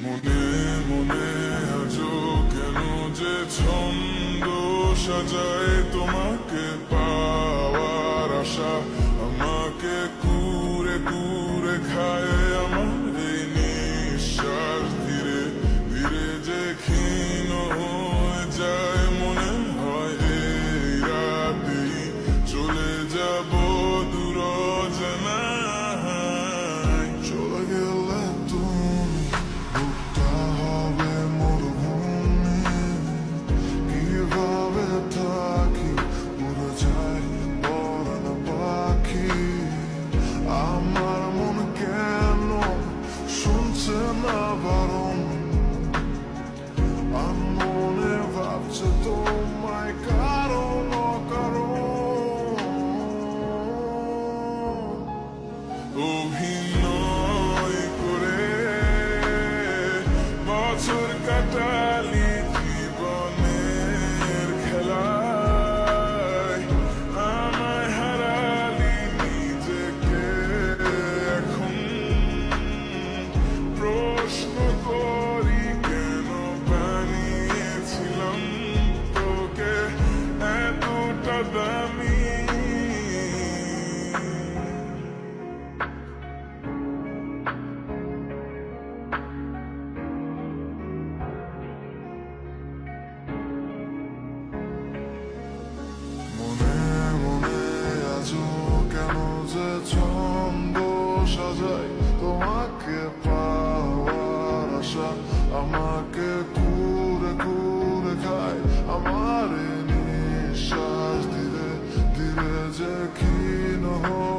মনে মনে আজও কেন যে ছন্দ সাজায় তোমাকে পাওয়ার আশা আমাকে কুরে কুরে খায় আমার এই নিঃশ্বাস ধীরে ধীরে যে ক্ষীণ হয়ে যায় মনে হয় এই রাতেই চলে যাব দূর অজানায়। চলে গেলে তুমি বুকটা হবে মরুভূমি, কিভাবে থাকি উড়ে যাই পরাণ পাখি। আমার মন কেন শুনছে না বারণ, মনে ভাবছে তোমায় কারণ অকারণ। অভিনয় করে বছর কাটালি জীবনের খেলায়, আমায় হারালি নিজেকে এখন প্রশ্ন করি কেন বানিয়েছিলাম তোকে এতটা দামি। মনে মনে আজও কেন যে ছন্দ সাজাই তোমাকে পাওয়ার আশা আমাকে কুরে কুরে খায় আমার এই নিঃশ্বাস ধীরে ধীরে যে ক্ষীণ হয়।